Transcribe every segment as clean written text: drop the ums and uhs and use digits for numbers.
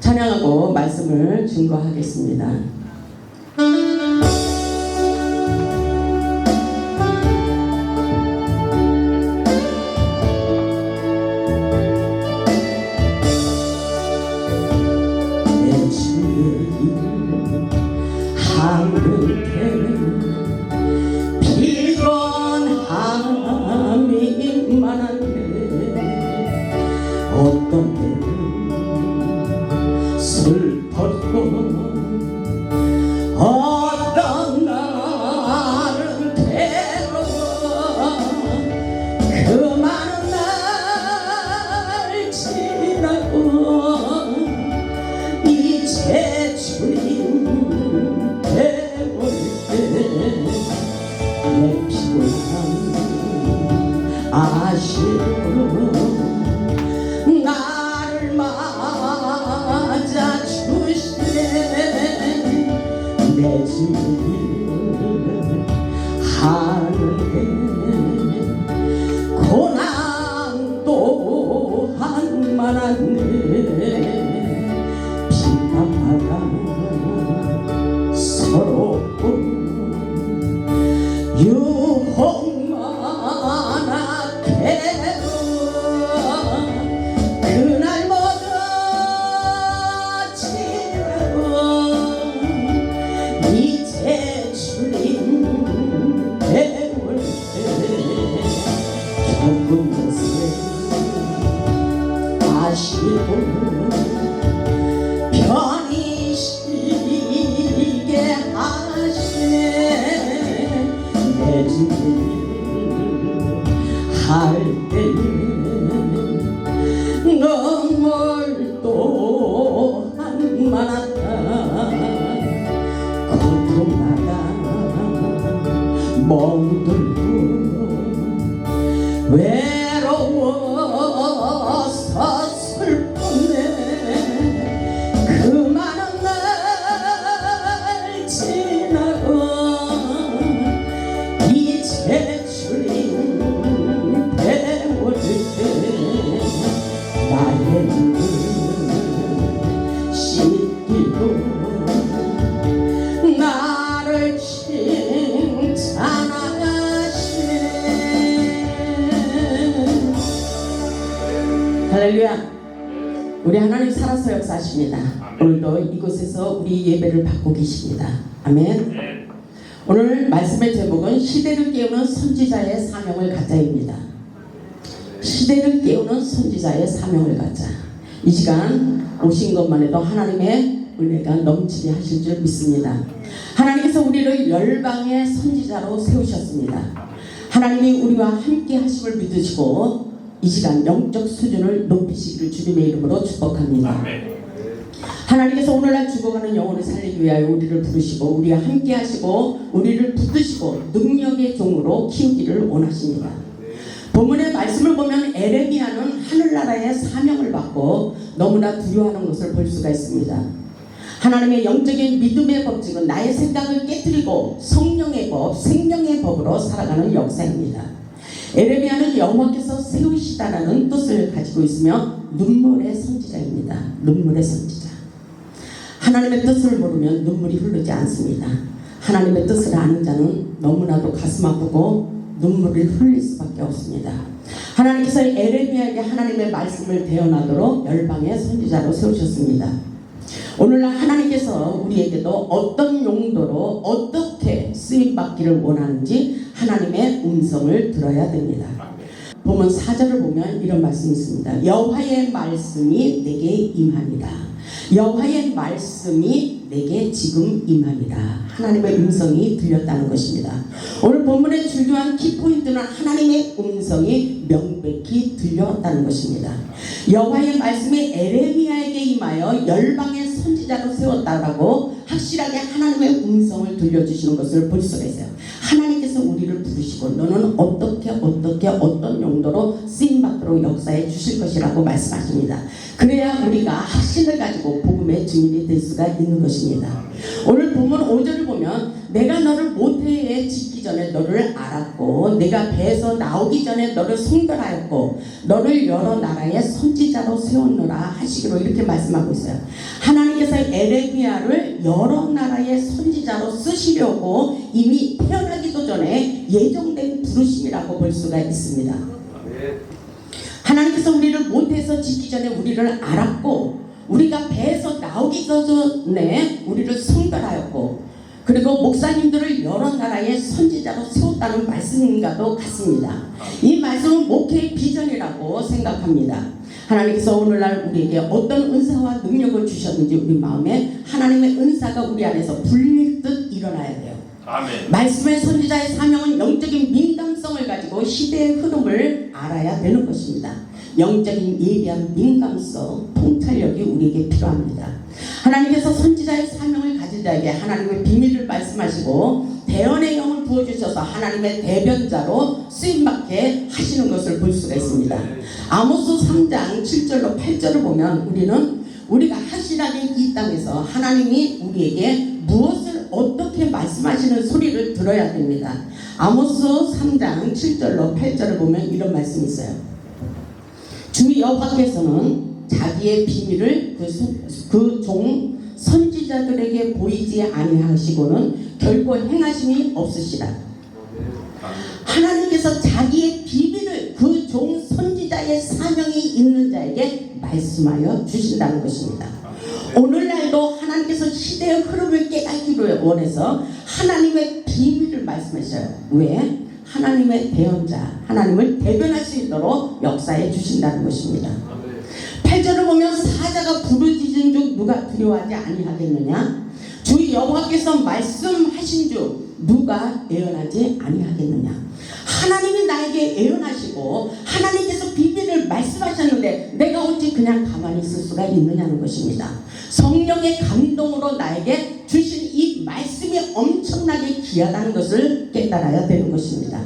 찬양하고 말씀을 증거하겠습니다. 내 주님 하늘에 피곤함이 많은데 어떤 때는 슬퍼도 어떤 날은 괴로워 그 많은 날 지나고 이제 주님 배울 때 내 피곤함 아시고 나를 맞아 주시네. 내 주님 하늘에 고난 또한 많았네. 비가 바다 서럽고 유혹만아 괴로워 그날 모두 지나고 이제 주님 배울 때 겪은 것을 아시고 편히 쉬게 하시네. 내 주님 할 때는 눈물 또한 많았다. 고통마다 멍들고 외로워서 슬펐네. 그 많은 날 지나고 이제 주님 배울 때 나의 눈을 씻기고 나를 칭찬하시네. 할렐루야. 우리 하나님 살아서 역사하십니다. 오늘도 이곳에서 우리 예배를 받고 계십니다. 아멘. 오늘 말씀의 제목은 시대를 깨우는 선지자의 사명을 갖자입니다. 시대를 깨우는 선지자의 사명을 갖자. 이 시간 오신 것만 해도 하나님의 은혜가 넘치게 하실 줄 믿습니다. 하나님께서 우리를 열방의 선지자로 세우셨습니다. 하나님이 우리와 함께 하심을 믿으시고 이 시간 영적 수준을 높이시기를 주님의 이름으로 축복합니다. 하나님께서 오늘날 죽어가는 영혼을 살리기 위하여 우리를 부르시고 우리와 함께 하시고 우리를 붙드시고 능력의 종으로 키우기를 원하십니다. 본문의 말씀을 보면 에레미야는 하늘나라의 사명을 받고 너무나 두려워하는 것을 볼 수가 있습니다. 하나님의 영적인 믿음의 법칙은 나의 생각을 깨뜨리고 성령의 법, 생명의 법으로 살아가는 역사입니다. 에레미야는 여호와께서 세우시다라는 뜻을 가지고 있으며 눈물의 선지자입니다. 눈물의 선지자. 하나님의 뜻을 모르면 눈물이 흐르지 않습니다. 하나님의 뜻을 아는 자는 너무나도 가슴 아프고 눈물을 흘릴 수밖에 없습니다. 하나님께서 에레미야에게 하나님의 말씀을 대언하도록 열방의 선지자로 세우셨습니다. 오늘날 하나님께서 우리에게도 어떤 용도로 어떻게 쓰임받기를 원하는지 하나님의 음성을 들어야 됩니다. 보면 4절을 보면 이런 말씀이 있습니다. 여호와의 말씀이 내게 임하니라. 여호와의 말씀이 내게 지금 임하니라. 하나님의 음성이 들렸다는 것입니다. 오늘 본문의 중요한 키포인트는 하나님의 음성이 명백히 들렸다는 것입니다. 여호와의 말씀이 에레미야에게 임하여 열방의 선지자로 세웠다라고 확실하게 하나님의 음성을 들려주시는 것을 볼 수가 있어요. 하나님께서 우리를 부르시고 너는 어떤 용도로 쓰임 쓰임받도록 역사해 주실 것이라고 말씀하십니다. 그래야 우리가 확신을 가지고 복음의 증인이 될 수가 있는 것입니다. 오늘 본문 5절을 보면 내가 너를 모태에 짓기 전에 너를 알았고 내가 배에서 나오기 전에 너를 성별하였고 너를 여러 나라의 선지자로 세웠노라 하시기로 이렇게 말씀하고 있어요. 하나님께서 에레미야를 여러 나라의 선지자로 쓰시려고 이미 태어나기도 전에 예정된 부르심이라고 볼 수가 있습니다. 하나님께서 우리를 모태에서 짓기 전에 우리를 알았고 우리가 배에서 나오기 전에 우리를 성별하였고 그리고 목사님들을 여러 나라의 선지자로 세웠다는 말씀과도 같습니다. 이 말씀은 목회의 비전이라고 생각합니다. 하나님께서 오늘날 우리에게 어떤 은사와 능력을 주셨는지 우리 마음에 하나님의 은사가 우리 안에서 불릴 듯 일어나야 돼요. 아멘. 말씀의 선지자의 사명은 영적인 민감성을 가지고 시대의 흐름을 알아야 되는 것입니다. 영적인 예비한 민감성, 통찰력이 우리에게 필요합니다. 하나님께서 선지자의 사명을 가진 자에게 하나님의 비밀을 말씀하시고 대언의 영을 부어주셔서 하나님의 대변자로 쓰임받게 하시는 것을 볼 수가 있습니다. 아모스 3장 7절로 8절을 보면 우리가 확실하게 이 땅에서 하나님이 우리에게 무엇을 어떻게 말씀하시는 소리를 들어야 됩니다. 아모스 3장 7절로 8절을 보면 이런 말씀이 있어요. 주 여호와께서는 자기의 비밀을 그 종 선지자들에게 보이지 아니하시고는 결코 행하심이 없으시라. 하나님께서 자기의 비밀을 그 종 선지자의 사명이 있는 자에게 말씀하여 주신다는 것입니다. 오늘날도 하나님께서 시대의 흐름을 깨닫기를 원해서 하나님의 비밀을 말씀하셔요. 왜? 하나님의 대언자, 하나님을 대변할 수 있도록 역사해 주신다는 것입니다. 8절을 보면 사자가 부르짖은 중 누가 두려워하지 아니하겠느냐? 주 여호와께서 말씀하신 중 누가 애언하지 아니하겠느냐? 하나님이 나에게 애언하시고 하나님께서 비밀을 말씀하셨는데 내가 어찌 그냥 가만히 있을 수가 있느냐는 것입니다. 성령의 감동으로 나에게 주신 이 말씀이 엄청나게 귀하다는 것을 깨달아야 되는 것입니다.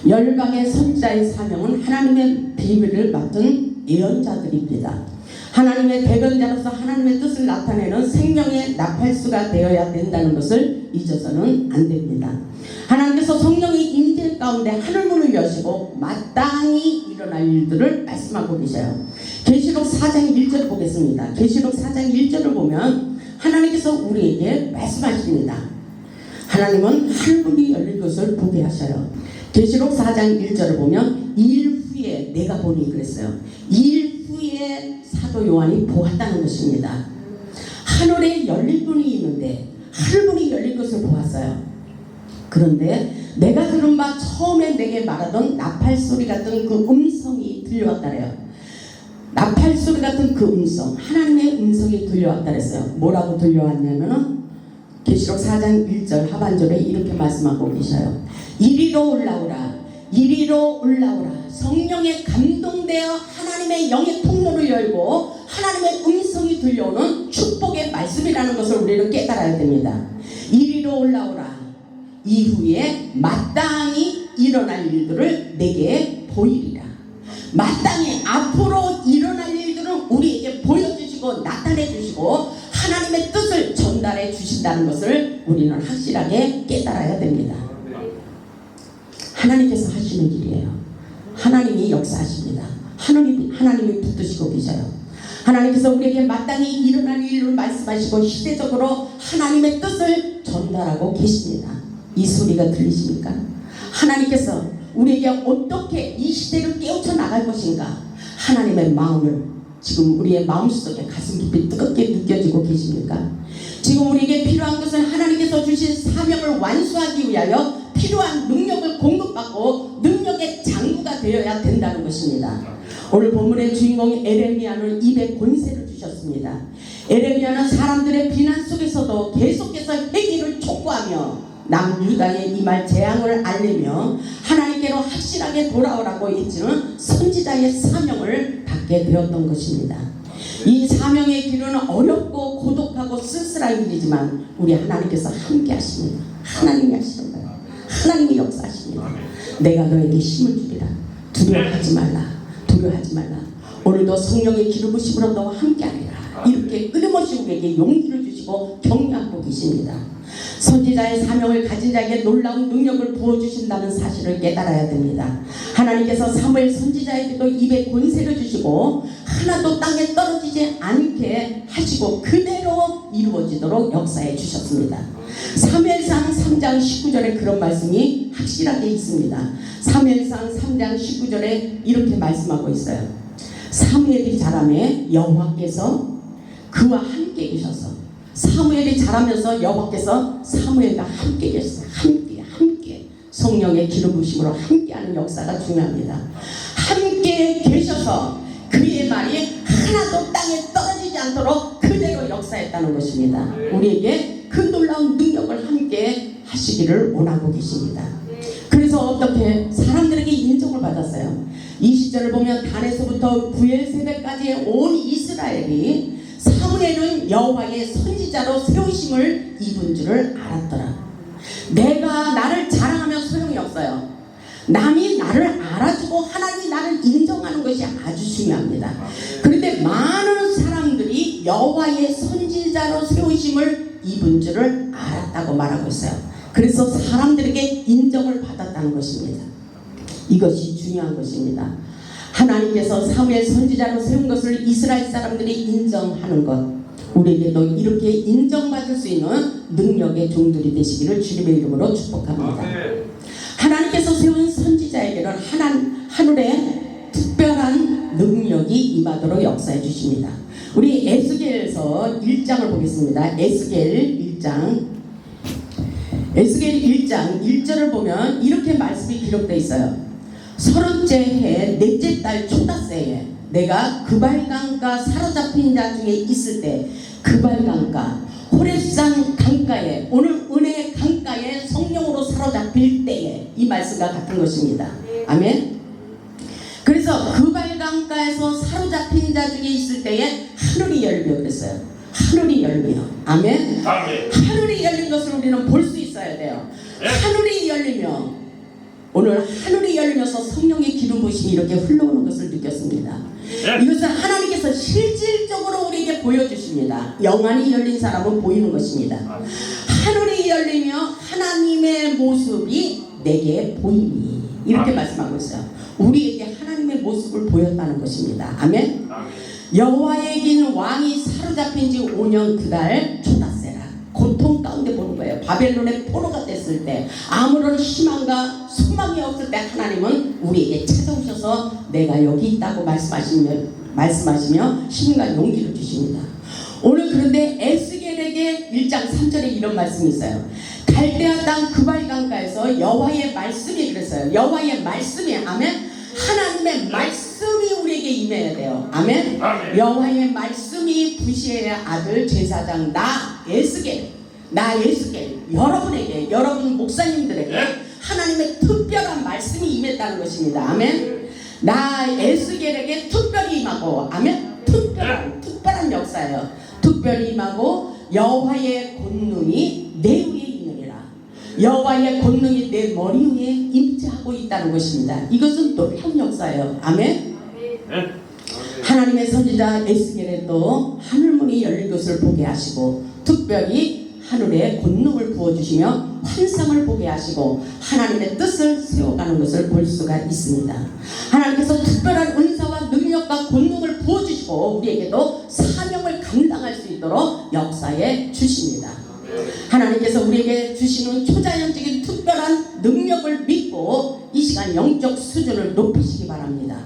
열방의 선지자의 사명은 하나님의 비밀을 맡은 예언자들입니다. 하나님의 대변자로서 하나님의 뜻을 나타내는 생명의 나팔수가 되어야 된다는 것을 잊어서는 안 됩니다. 하나님께서 성령의 임재 가운데 하늘문을 여시고 마땅히 일어날 일들을 말씀하고 계셔요. 계시록 4장 1절 보겠습니다. 계시록 4장 1절을 보면 하나님께서 우리에게 말씀하십니다. 하나님은 하늘문이 열린 것을 보게 하셔요. 계시록 4장 1절을 보면 일 후에 내가 보니 그랬어요. 일 후에 사도 요한이 보았다는 것입니다. 하늘에 열린 문이 있는데 하늘문이 열린 것을 보았어요. 그런데 내가 들은 바 처음에 내게 말하던 나팔소리 같은 그 음성이 들려왔다래요. 나팔소리 같은 그 음성, 하나님의 음성이 들려왔다 그랬어요. 뭐라고 들려왔냐면은 계시록 4장 1절 하반절에 이렇게 말씀하고 계셔요. 이리로 올라오라, 이리로 올라오라. 성령에 감동되어 하나님의 영의 통로를 열고 하나님의 음성이 들려오는 축복의 말씀이라는 것을 우리는 깨달아야 됩니다. 이리로 올라오라. 이후에 마땅히 일어날 일들을 내게 보이리라. 마땅히 앞으로 일어날 일들을 우리에게 보여주시고 나타내 주시고 하나님의 뜻을 전달해 주신다는 것을 우리는 확실하게 깨달아야 됩니다. 하나님께서 하시는 일이에요. 하나님이 역사하십니다. 하나님이 붙드시고 계셔요. 하나님께서 우리에게 마땅히 일어날 일을 말씀하시고 시대적으로 하나님의 뜻을 전달하고 계십니다. 이 소리가 들리십니까? 하나님께서 우리에게 어떻게 이 시대를 깨우쳐 나갈 것인가? 하나님의 마음을 지금 우리의 마음속에 가슴 깊이 뜨겁게 느껴지고 계십니까? 지금 우리에게 필요한 것은 하나님께서 주신 사명을 완수하기 위하여 필요한 능력을 공급받고 능력의 장구가 되어야 된다는 것입니다. 오늘 본문의 주인공 에레미야는 입에 권세를 주셨습니다. 에레미야는 사람들의 비난 속에서도 계속해서 회개를 촉구하며 남유다에 임할 재앙을 알리며 하나님께로 확실하게 돌아오라고 외치는 선지자의 사명을 받게 되었던 것입니다. 이 사명의 길은 어렵고 고독하고 쓸쓸한 길이지만 우리 하나님께서 함께 하십니다. 하나님이 하시는 거예요. 하나님이 역사하십니다. 내가 너에게 힘을 주리라. 두려워하지 말라. 두려워하지 말라. 오늘도 성령의 기름 부심으로 너와 함께하리라. 이렇게 끊임없이 우리에게 용기를 주시고 격려하고 계십니다. 선지자의 사명을 가진 자에게 놀라운 능력을 부어주신다는 사실을 깨달아야 됩니다. 하나님께서 사무엘 선지자에게도 입에 권세를 주시고 하나도 땅에 떨어지지 않게 하시고 그대로 이루어지도록 역사해 주셨습니다. 사무엘상 3장 19절에 그런 말씀이 확실하게 있습니다. 사무엘상 3장 19절에 이렇게 말씀하고 있어요. 사무엘이 자라매 여호와께서 그와 함께 계셔서, 사무엘이 자라면서 여호와께서 사무엘과 함께 계셨어요. 함께 성령의 기름 부심으로 함께하는 역사가 중요합니다. 함께 계셔서 그의 말이 하나도 땅에 떨어지지 않도록 그대로 역사했다는 것입니다. 우리에게 그 놀라운 능력을 함께 하시기를 원하고 계십니다. 그래서 어떻게 사람들에게 인정을 받았어요. 이 시절을 보면 단에서부터 부엘세바까지의 온 이스라엘이 사무엘은 여호와의 선지자로 세우심을 입은 줄을 알았더라. 내가 나를 자랑하면 소용이 없어요. 남이 나를 알아주고 하나님이 나를 인정하는 것이 아주 중요합니다. 그런데 많은 사람들이 여호와의 선지자로 세우심을 입은 줄을 알았다고 말하고 있어요. 그래서 사람들에게 인정을 받았다는 것입니다. 이것이 중요한 것입니다. 하나님께서 사무엘 선지자로 세운 것을 이스라엘 사람들이 인정하는 것, 우리에게도 이렇게 인정받을 수 있는 능력의 종들이 되시기를 주님의 이름으로 축복합니다. 하나님께서 세운 선지자에게는 하늘의 특별한 능력이 임하도록 역사해 주십니다. 우리 에스겔서 1장을 보겠습니다. 에스겔 1장 1절을 보면 이렇게 말씀이 기록되어 있어요. 30째 해 넷째 달 초다새에 내가 그발강가 사로잡힌 자 중에 있을 때, 그발강가 호렙산 강가에, 오늘 은혜의 강가에 성령으로 사로잡힐 때에 이 말씀과 같은 것입니다. 아멘. 그래서 그발강가에서 사로잡힌 자 중에 있을 때에 하늘이 열려 그랬어요. 하늘이 열리며, 아멘. 하늘이 열린 것을 우리는 볼 수 있어야 돼요. 하늘이 열리며, 오늘 하늘이 열리면서 성령의 기름 부심이 이렇게 흘러오는 것을 느꼈습니다. 이것은 하나님께서 실질적으로 우리에게 보여주십니다. 영안이 열린 사람은 보이는 것입니다. 하늘이 열리며 하나님의 모습이 내게 보이니, 이렇게 말씀하고 있어요. 우리에게 하나님의 모습을 보였다는 것입니다. 아멘. 여호와의 긴 왕이 사로잡힌 지 5년 그달 초다새라. 고통 가운데 보는 거예요. 바벨론의 포로가 됐을 때, 아무런 희망과 소망이 없을 때 하나님은 우리에게 찾아오셔서 내가 여기 있다고 말씀하시며 힘과 용기를 주십니다. 오늘 그런데 에스겔에게 1장 3절에 이런 말씀이 있어요. 갈대아 땅 그발강가에서 여호와의 말씀이 그랬어요. 여호와의 말씀이, 아멘. 하나님의 말씀이 우리에게 임해야 돼요. 아멘. 여호와의 말씀이 부시의 아들 제사장 나 에스겔, 여러분에게, 여러분 목사님들에게 하나님의 특별한 말씀이 임했다는 것입니다. 아멘. 나 에스겔에게 특별히 임하고, 아멘. 특별한 역사예요. 특별히 임하고 여호와의 권능이 내 위에 있느니라. 여호와의 권능이 내 머리 위에 임재하고 있다는 것입니다. 이것은 놀라운 역사예요. 아멘. 하나님의 선지자 에스겔에도 하늘문이 열린 것을 보게 하시고, 특별히 하늘에 권능을 부어주시며 환상을 보게 하시고 하나님의 뜻을 세워가는 것을 볼 수가 있습니다. 하나님께서 특별한 은사와 능력과 권능을 부어주시고 우리에게도 사명을 감당할 수 있도록 역사해 주십니다. 하나님께서 우리에게 주시는 초자연적인 특별한 능력을 믿고 이 시간 영적 수준을 높이시기 바랍니다.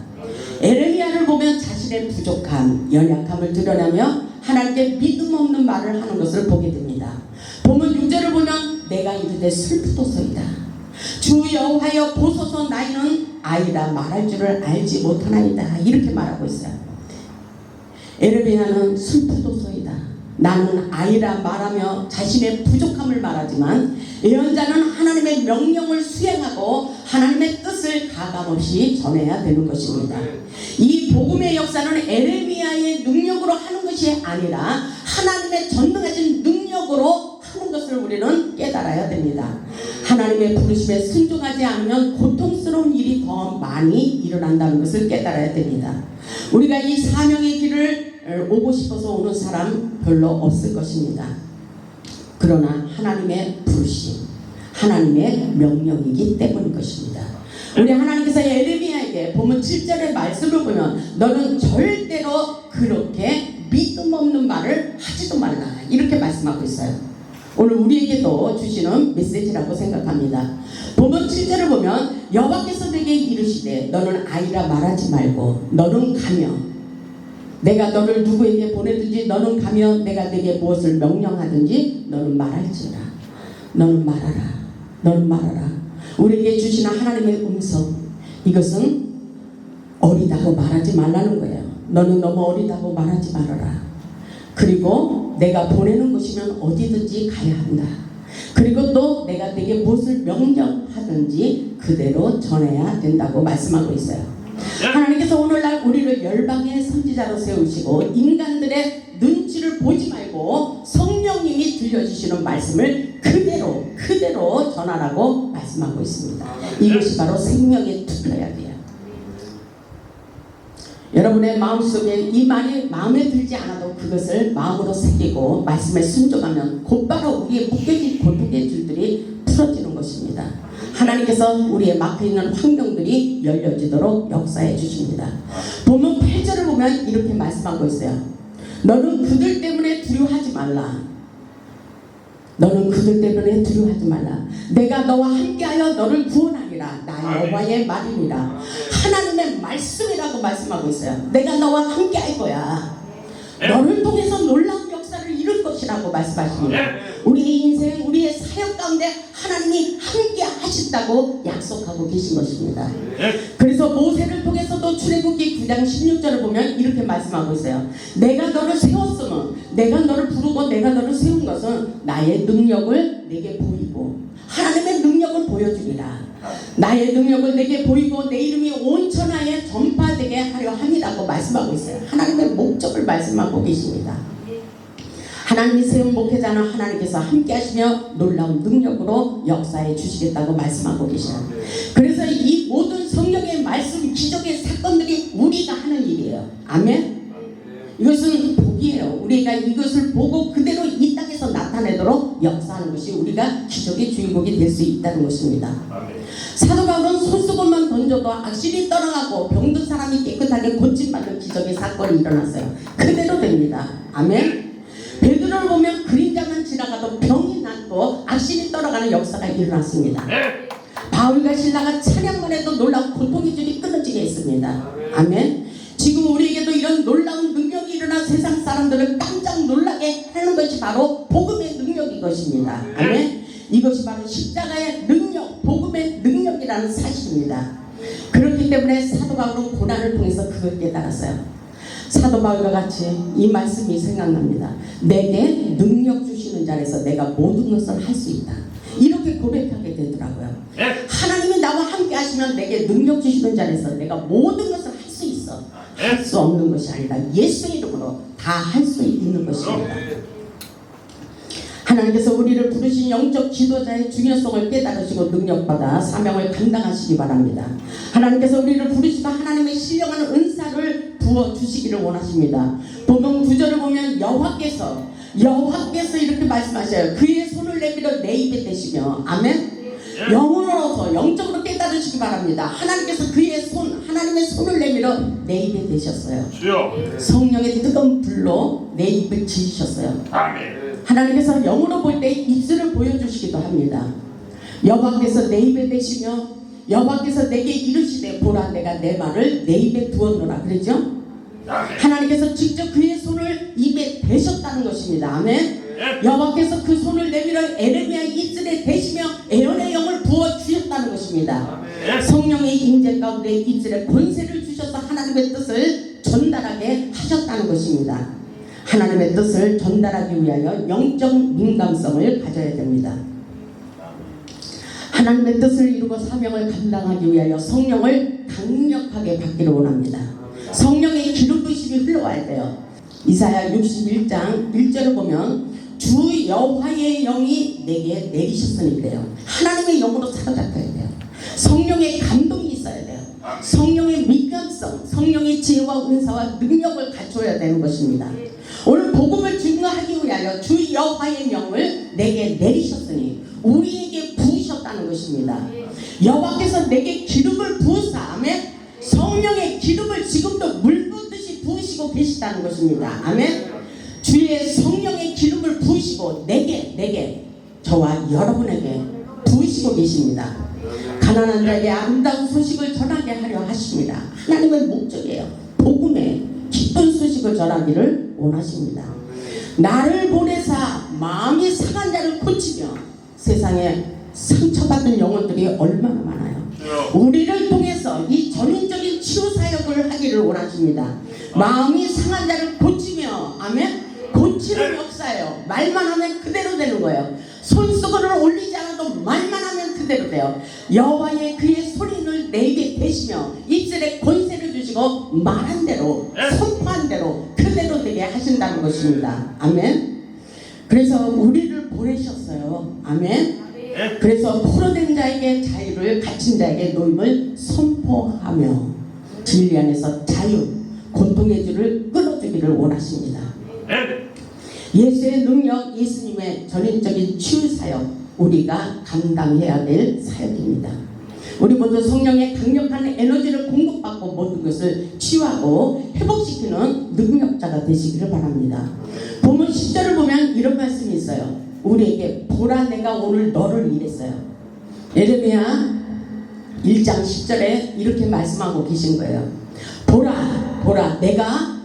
에레미야를 보면 자신의 부족함, 연약함을 드러내며 하나님께 믿음 없는 말을 하는 것을 보게 됩니다. 본문 6절을 보면 내가 이르되 슬프도소이다. 주 여호와여 보소서, 나이는 아이라 말할 줄을 알지 못하나이다. 이렇게 말하고 있어요. 에레미야는 슬프도소이다. 나는 아이라 말하며 자신의 부족함을 말하지만, 예언자는 하나님의 명령을 수행하고 하나님의 뜻을 가감없이 전해야 되는 것입니다. 이 복음의 역사는 에레미야의 능력으로 하는 것이 아니라 하나님의 전능하신 능력으로 하는 것을 우리는 깨달아야 됩니다. 하나님의 부르심에 순종하지 않으면 고통스러운 일이 더 많이 일어난다는 것을 깨달아야 됩니다. 우리가 이 사명의 길을 오고 싶어서 오는 사람 별로 없을 것입니다. 그러나 하나님의 부르심, 하나님의 명령이기 때문인 것입니다. 우리 하나님께서 에레미야에게 보면 7절의 말씀을 보면 너는 절대로 그렇게 믿음 없는 말을 하지도 말라 이렇게 말씀하고 있어요. 오늘 우리에게도 주시는 메시지라고 생각합니다. 보면 7절을 보면 여호와께서 내게 이르시되 너는 아이라 말하지 말고 너는 가며 내가 너를 누구에게 보내든지 너는 가며 내가 내게 무엇을 명령하든지 너는 말할지라. 너는 말하라. 너는 말하라. 우리에게 주시는 하나님의 음성, 이것은 어리다고 말하지 말라는 거예요. 너는 너무 어리다고 말하지 말아라. 그리고 내가 보내는 곳이면 어디든지 가야 한다. 그리고 또 내가 내게 무엇을 명령하든지 그대로 전해야 된다고 말씀하고 있어요. 하나님께서 오늘날 우리를 열방의 선지자로 세우시고 인간들의 눈치를 보지 말고 성령님이 들려주시는 말씀을 그대로 전하라고 말씀하고 있습니다. 이것이 바로 생명의 투표야 돼요. 여러분의 마음속에 이 말이 마음에 들지 않아도 그것을 마음으로 새기고 말씀에 순종하면 곧바로 우리의 묶여진 골목의 줄들이 풀어지는 것입니다. 하나님께서 우리의 막혀있는 환경들이 열려지도록 역사해 주십니다. 보면 8절을 보면 이렇게 말씀하고 있어요. 너는 그들 때문에 두려워하지 말라. 너는 그들 때문에 두려워하지 말라. 내가 너와 함께하여 너를 구원하리라. 나 여호와의 말입니다. 하나님의 말씀이라고 말씀하고 있어요. 내가 너와 함께할 거야. 너를 통해서 놀라운 역사를 이룰 것이라고 말씀하십니다. 우리의 인생, 우리의 사역 가운데 하나님이 함께 하신다고 약속하고 계신 것입니다. 그래서 모세를 통해서도 출애굽기 9장 16절을 보면 이렇게 말씀하고 있어요. 내가 너를 세웠으면, 내가 너를 부르고 내가 너를 세운 것은 나의 능력을 내게 보이고 하나님의 능력을 보여주리라. 나의 능력을 내게 보이고 내 이름이 온 천하에 전파되게 하려 함이라고 말씀하고 있어요. 하나님의 목적을 말씀하고 계십니다. 하나님이 세운 목회자는 하나님께서 함께 하시며 놀라운 능력으로 역사해 주시겠다고 말씀하고 계셔요. 그래서 이 모든 성경의 말씀, 기적의 사건들이 우리가 하는 일이에요. 아멘? 이것은 복이에요. 우리가 이것을 보고 그대로 이 땅에서 나타내도록 역사하는 것이 우리가 기적의 주인공이 될 수 있다는 것입니다. 사도 바울은 손수건만 던져도 악신이 떠나가고 병든 사람이 깨끗하게 고침받는 기적의 사건이 일어났어요. 그대로 됩니다. 아멘? 베드로를 보면 그림자만 지나가도 병이 낫고 악신이 떠나가는 역사가 일어났습니다. 바울과 신라가 찬양만 해도 놀라운 고통의 줄이 끊어지게 했습니다. 아멘? 지금 우리에게도 이런 놀라운 능력이 일어나 세상 사람들을 깜짝 놀라게 하는 것이 바로 복음의 능력인 것입니다. 아멘? 이것이 바로 십자가의 능력, 복음의 능력이라는 사실입니다. 그렇기 때문에 사도 바울은 고난을 통해서 그걸 깨달았어요. 사도 바울과 같이 이 말씀이 생각납니다. 내게 능력 주시는 자리에서 내가 모든 것을 할 수 있다. 이렇게 고백하게 되더라고요. 하나님이 나와 함께 하시면 내게 능력 주시는 자리에서 내가 모든 것을 할 수 있어. 할 수 없는 것이 아니라 예수의 이름으로 다 할 수 있는 것입니다. 하나님께서 우리를 부르신 영적 지도자의 중요성을 깨달으시고 능력받아 사명을 감당하시기 바랍니다. 하나님께서 우리를 부르시고 하나님의 신령한 은사를 부어주시기를 원하십니다. 복음 9절을 보면 여호와께서 이렇게 말씀하셔요. 그의 손을 내밀어 내 입에 대시며 아멘? 영으로서 영적으로 깨달으시기 바랍니다. 하나님께서 그의 손, 하나님의 손을 내밀어 내 입에 대셨어요. 성령의 뜨거운 불로 내 입을 지으셨어요. 하나님께서 영으로 볼 때 입술을 보여주시기도 합니다. 여호와께서 내 입에 대시며 여호와께서 내게 이르시되 보라 내가 내 말을 내 입에 두었노라 그랬죠? 하나님께서 직접 그의 손을 입에 대셨다는 것입니다. 아멘? 여호와께서 그 손을 내밀어 에레미야 입술에 대시며 애언의 영을 부어주셨다는 것입니다. 성령의 임재 가운데 입술에 권세를 주셔서 하나님의 뜻을 전달하게 하셨다는 것입니다. 하나님의 뜻을 전달하기 위하여 영적 민감성을 가져야 됩니다. 하나님의 뜻을 이루고 사명을 감당하기 위하여 성령을 강력하게 받기를 원합니다. 성령의 기름 부으심이 흘러와야 돼요. 이사야 61장 1절을 보면 주 여호와의 영이 내게 내리셨으니 그래요. 하나님의 영으로 사로잡혀야 돼요. 성령의 감동이 있어야 돼요. 성령의 민감성, 성령의 지혜와 은사와 능력을 갖춰야 되는 것입니다. 오늘 복음을 증거하기 위하여 주 여호와의 영을 내게 내리셨으니 우리에게 부으셨다는 것입니다. 여호와께서 내게 기름을 부으사, 아멘. 성령의 기름을 지금도 물 붓듯이 부으시고 계시다는 것입니다. 아멘. 주의 성령의 기름을 부으시고 내게 저와 여러분에게 부으시고 계십니다. 가난한 자에게 아름다운 소식을 전하게 하려 하십니다. 하나님의 목적이에요. 복음의 기쁜 소식을 전하기를 원하십니다. 나를 보내사 마음이 상한 자를 고치며, 세상에 상처받은 영혼들이 얼마나 많아요. 우리를 통해서 이 전인적인 치유 사역을 하기를 원하십니다. 마음이 상한 자를 고치며, 아멘. 고치는 역사예요. 말만 하면 그대로 되는 거예요. 손수건을 올리지 않아도 말만 하면 그대로 돼요. 여호와의 그의 소리를 내 입에 대시며 입술에 권세를 주시고 말한 대로, 선포한 대로 그대로 되게 하신다는 것입니다. 아멘. 그래서 우리를 보내셨어요. 아멘. 그래서 포로된 자에게 자유를, 갇힌 자에게 노임을 선포하며 진리 안에서 자유, 고통의 줄을 끊어주기를 원하십니다. 예수의 능력, 예수님의 전인적인 치유 사역, 우리가 감당해야 될 사역입니다. 우리 모두 성령의 강력한 에너지를 공급받고 모든 것을 치유하고 회복시키는 능력자가 되시기를 바랍니다. 본문 10절을 보면 이런 말씀이 있어요. 우리에게 보라, 내가 오늘 너를 이랬어요. 예레미야 1장 10절에 이렇게 말씀하고 계신 거예요. 보라, 내가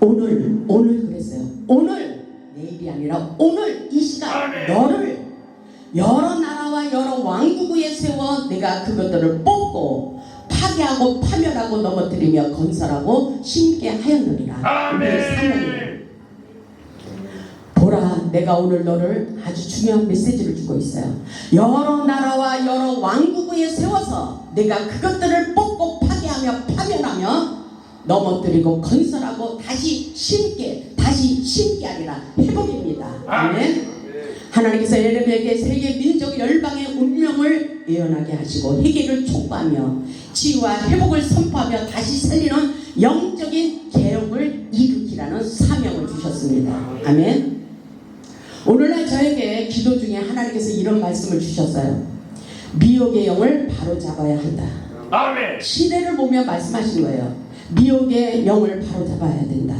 오늘 그랬어요. 오늘, 내일이 아니라 오늘 이 시간 너를 여러 나라와 여러 왕국 위에 세워 내가 그것들을 뽑고 파괴하고 파멸하고 넘어뜨리며 건설하고 심게 하였느니라. 우리의 사명이에요. 보라, 내가 오늘 너를, 아주 중요한 메시지를 주고 있어요. 여러 나라와 여러 왕국 위에 세워서 내가 그것들을 뽑고 파괴하며 파멸하며 넘어뜨리고 건설하고 다시 심게 아니라 회복입니다. 아멘. 하나님께서 예레미야에게 세계 민족 열방의 운명을 예언하게 하시고 회개를 촉구하며 치유와 회복을 선포하며 다시 살리는 영적인 개혁을 일으키라는 사명을 주셨습니다. 아멘. 오늘날 저에게 기도 중에 하나님께서 이런 말씀을 주셨어요. 미혹의 영을 바로 잡아야 한다. 아멘. 시대를 보며 말씀하신 거예요. 미혹의 영을 바로 잡아야 된다.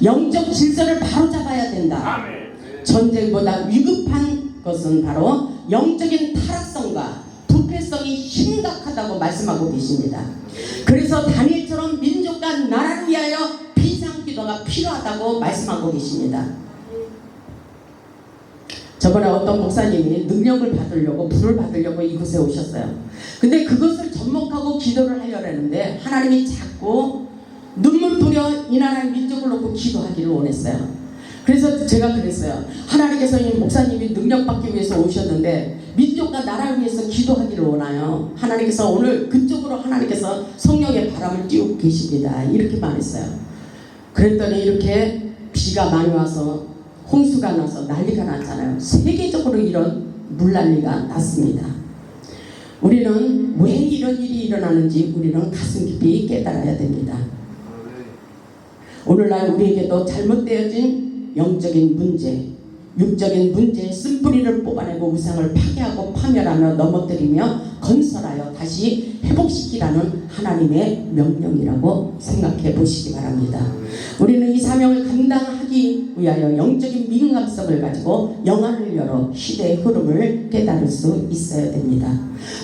영적 질서를 바로 잡아야 된다. 아멘. 전쟁보다 위급한 것은 바로 영적인 타락성과 부패성이 심각하다고 말씀하고 계십니다. 그래서 다니엘처럼 민족과 나라를 위하여 비상기도가 필요하다고 말씀하고 계십니다. 저번에 어떤 목사님이 능력을 받으려고, 불을 받으려고 이곳에 오셨어요. 근데 그것을 접목하고 기도를 하려고 했는데 하나님이 자꾸 눈물 뿌려 이 나라의 민족을 놓고 기도하기를 원했어요. 그래서 제가 그랬어요. 하나님께서 이 목사님이 능력 받기 위해서 오셨는데 민족과 나라를 위해서 기도하기를 원해요. 하나님께서 오늘 그쪽으로 하나님께서 성령의 바람을 띄우고 계십니다. 이렇게 말했어요. 그랬더니 이렇게 비가 많이 와서 홍수가 나서 난리가 났잖아요. 세계적으로 이런 물난리가 났습니다. 우리는 왜 이런 일이 일어나는지 우리는 가슴 깊이 깨달아야 됩니다. 오늘날 우리에게도 잘못되어진 영적인 문제, 육적인 문제의 쓴뿌리를 뽑아내고 우상을 파괴하고 파멸하며 넘어뜨리며 건설하여 다시 회복시키라는 하나님의 명령이라고 생각해 보시기 바랍니다. 우리는 이 사명을 감당하기 위하여 영적인 민감성을 가지고 영안을 열어 시대의 흐름을 깨달을 수 있어야 됩니다.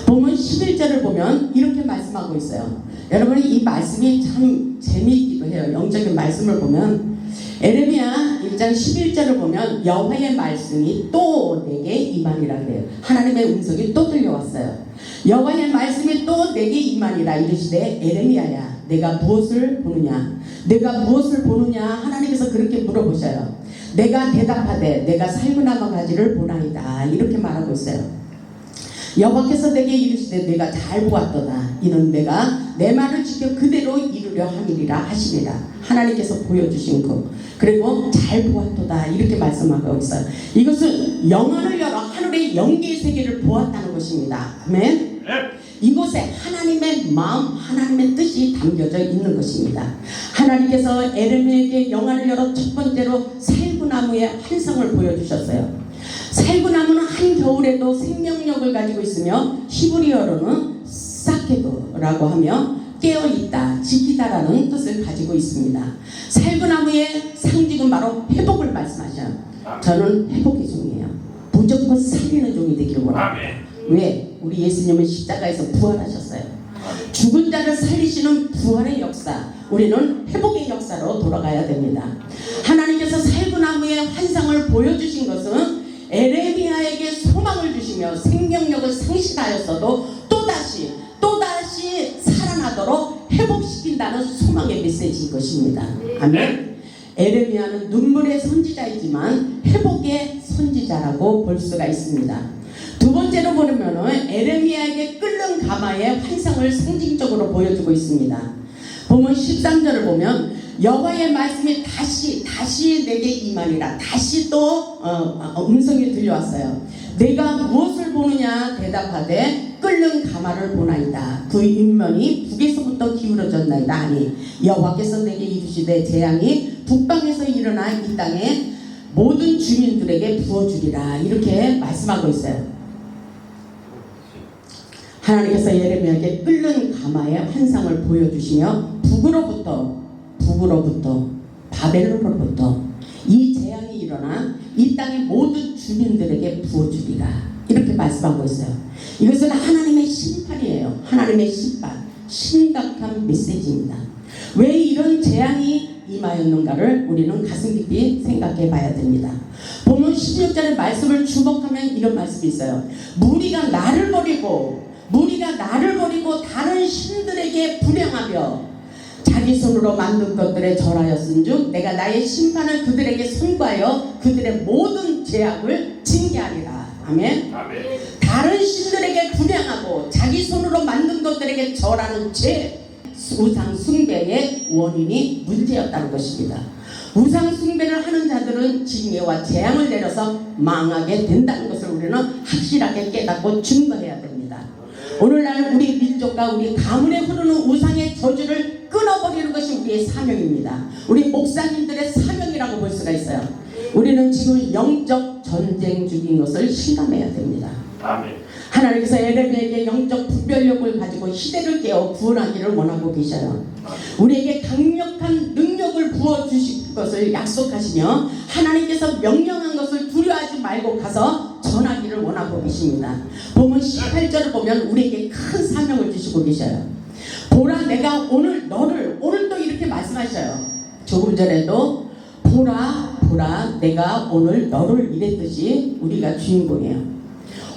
본문 11절을 보면 이렇게 말씀하고 있어요. 여러분이 이 말씀이 참 재미있기도 해요. 영적인 말씀을 보면 에레미야 1장 11절을 보면 여호와의 말씀이 또 내게 임하니라 그래요. 하나님의 음성이 또 들려왔어요. 여호와의 말씀이 또 내게 임하니라 이르시되 에레미야야 내가 무엇을 보느냐, 내가 무엇을 보느냐 하나님께서 그렇게 물어보셔요. 내가 대답하되 내가 살구나무 가지를 보나이다 이렇게 말하고 있어요. 여호와께서 내게 이르시되 내가 잘 보았도다. 이는 내가 내 말을 지켜 그대로 이루려 함이리라 하시리라. 하나님께서 보여주신 것, 그리고 잘 보았도다 이렇게 말씀하고 있어요. 이것은 영안을 열어 하늘의 영계의 세계를 보았다는 것입니다. 아멘. 이곳에 하나님의 마음, 하나님의 뜻이 담겨져 있는 것입니다. 하나님께서 에레미야에게 영안을 열어 첫 번째로 살구나무의 환상을 보여주셨어요. 살구나무는 한겨울에도 생명력을 가지고 있으며 히브리어로는 사케도라고 하며 깨어있다, 지키다라는 뜻을 가지고 있습니다. 살구나무의 상징은 바로 회복을 말씀하셔요. 저는 회복의 종이에요. 무조건 살리는 종이 되기를 원합니다. 왜? 우리 예수님은 십자가에서 부활하셨어요. 죽은 자를 살리시는 부활의 역사, 우리는 회복의 역사로 돌아가야 됩니다. 하나님께서 살구나무의 환상을 보여주신 것은 에레미야에게 소망을 주시며 생명력을 상실하였어도 또다시 살아나도록 회복시킨다는 소망의 메시지인 것입니다. 아멘. 에레미야는 눈물의 선지자이지만 회복의 선지자라고 볼 수가 있습니다. 두 번째로 보면은 에레미야에게 끓는 가마의 환상을 상징적으로 보여주고 있습니다. 보면 13절을 보면 여호와의 말씀이 다시 내게 임하니라. 다시 또 음성이 들려왔어요. 내가 무엇을 보느냐 대답하되 끓는 가마를 보나이다. 그 인면이 북에서부터 기울어졌나이다 하니 여호와께서 내게 이르시되 재앙이 북방에서 일어나 이 땅에 모든 주민들에게 부어주리라. 이렇게 말씀하고 있어요. 하나님께서 예레미야에게 끓는 가마의 환상을 보여주시며 북으로부터 바벨론으로부터 이 재앙이 일어나 이 땅의 모든 주민들에게 부어주리라. 이렇게 말씀하고 있어요. 이것은 하나님의 심판이에요. 하나님의 심판, 심각한 메시지입니다. 왜 이런 재앙이 임하였는가를 우리는 가슴 깊이 생각해 봐야 됩니다. 보면 16절의 말씀을 주목하면 이런 말씀이 있어요. 무리가 나를 버리고 다른 신들에게 불행하며 자기 손으로 만든 것들에 절하였은즉 내가 나의 심판을 그들에게 선고하여 그들의 모든 죄악을 징계하리라. 아멘. 다른 신들에게 불행하고 자기 손으로 만든 것들에게 절하는 죄, 우상 숭배의 원인이 문제였다는 것입니다. 우상 숭배를 하는 자들은 징계와 재앙을 내려서 망하게 된다는 것을 우리는 확실하게 깨닫고 증거해야 됩니다. 오늘날 우리 민족과 우리 가문에 흐르는 우상의 저주를 끊어버리는 것이 우리의 사명입니다. 우리 목사님들의 사명이라고 볼 수가 있어요. 우리는 지금 영적 전쟁 중인 것을 실감해야 됩니다. 아멘. 하나님께서 에레미야에게 영적 분별력을 가지고 시대를 깨어 구원하기를 원하고 계셔요. 우리에게 강력한 능력을 부어주실 것을 약속하시며 하나님께서 명령한 것을 두려워하지 말고 가서 전하기를 원하고 계십니다. 보면 18절을 보면 우리에게 큰 사명을 주시고 계셔요. 보라 내가 오늘 오늘도 이렇게 말씀하셔요. 조금 전에도 보라 내가 오늘 너를 이랬듯이 우리가 주인공이에요.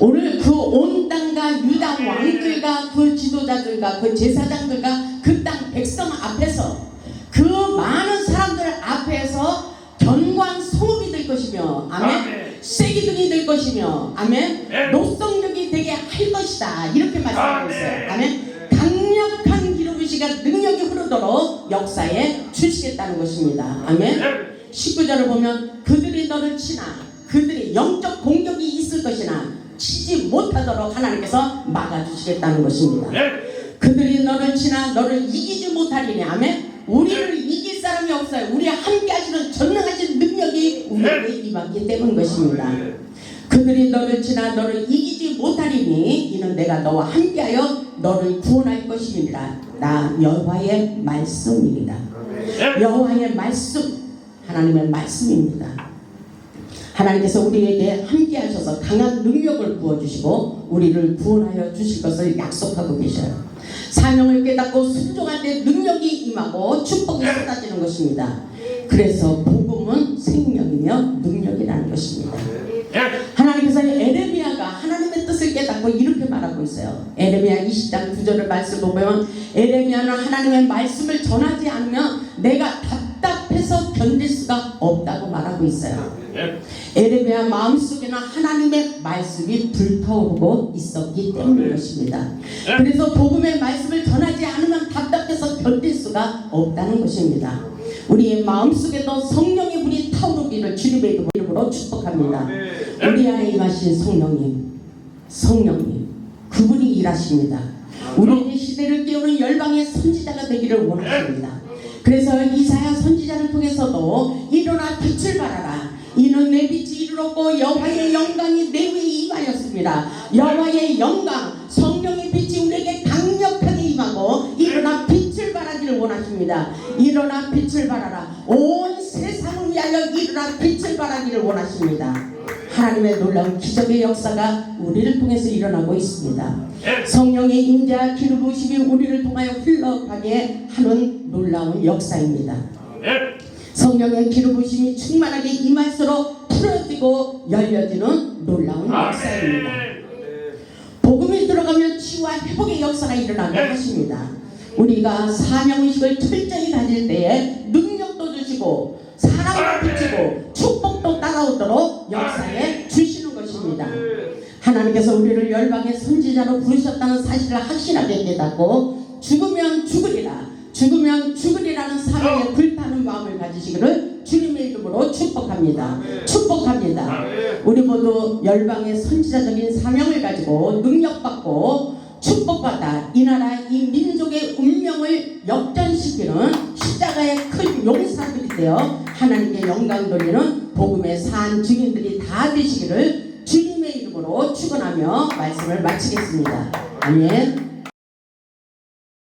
오늘 그 온 땅과 유다 왕들과 그 지도자들과 그 제사장들과 그 땅 백성 앞에서 그 많은 사람들 앞에서 견고한 성읍이 될 것이며 아멘. 쇠기둥이 될 것이며 아멘. 녹성력이 되게 할 것이다. 이렇게 말씀하고 있어요. 아멘. 강력한 기름부시가 능력이 흐르도록 역사에 주시겠다는 것입니다. 아멘. 19절을 보면 그들이 너를 치나 그들이 영적 공격이 있을 것이나 치지 못하도록 하나님께서 막아주시겠다는 것입니다. 그들이 너를 치나 너를 이기지 못하리니 아멘. 우리를 이길 사람이 없어요. 우리 함께 하시는 전능하신 능력이 우리에게 임하기 때문인 것입니다. 그들이 너를 치나 너를 이기지 못하리니 이는 내가 너와 함께하여 너를 구원할 것이니라. 나 여호와의 말씀이니라. 여호와의 말씀, 하나님의 말씀입니다. 하나님께서 우리에게 함께 하셔서 강한 능력을 부어주시고 우리를 구원하여 주실 것을 약속하고 계셔요. 사명을 깨닫고 순종할 때 능력이 임하고 축복이 쏟아지는 것입니다. 그래서 복음은 생명이며 능력이라는 것입니다. 하나님께서 에레미야가 하나님의 뜻을 깨닫고 이렇게 말하고 있어요. 에레미야 20장 9절을 말씀 보면 에레미야는 하나님의 말씀을 전하지 않으면 내가 답답해서 견딜 수가 없다고 말하고 있어요. 에레미야 마음속에는 하나님의 말씀이 불타오르고 있었기 때문인 것입니다. 그래서 복음의 말씀을 전하지 않으면 답답해서 견딜 수가 없다는 것입니다. 우리의 마음속에도 성령의 불이 타오르기를 주님의 이름으로 축복합니다. 우리 안에 임하신 성령님 그분이 일하십니다. 우리의 시대를 깨우는 열방의 선지자가 되기를 원하십니다. 그래서 이사야 선지자를 통해서도 일어나 빛을 발하라. 이는 내 빛이 이르렀고 여호와의 영광이 내 위에 임하였습니다. 여호와의 영광 성령의 빛이 우리에게 강력하게 임하고 일어나 빛을 발하기를 원하십니다. 일어나 빛을 발하라. 온 세상을 위하여 일어나 빛을 발하기를 원하십니다. 하나님의 놀라운 기적의 역사가 우리를 통해서 일어나고 있습니다. 성령의 임재와 기름부으심이 우리를 통하여 흘러가게 하는 놀라운 역사입니다. 성령의 기름부으심이 충만하게 임할수록 풀어지고 열려지는 놀라운 역사입니다. 복음이 들어가면 치유와 회복의 역사가 일어나게 하십니다. 우리가 사명의식을 철저히 가질 때에 능력도 주시고 사랑도 비치고 축복도 따라오도록 역사해 주시는 것입니다. 하나님께서 우리를 열방의 선지자로 부르셨다는 사실을 확실하게 깨닫고 죽으면 죽으리라는 사명에 불타는 마음을 가지시기를 주님의 이름으로 축복합니다. 축복합니다. 우리 모두 열방의 선지자적인 사명을 가지고 능력받고 축복받아 이 나라 이 민족의 운명을 역전시키는 십자가의 큰 용사들이 되어 하나님께 영광 돌리는 복음의 산 증인들이 다 되시기를 주님의 이름으로 축원하며 말씀을 마치겠습니다. 아멘.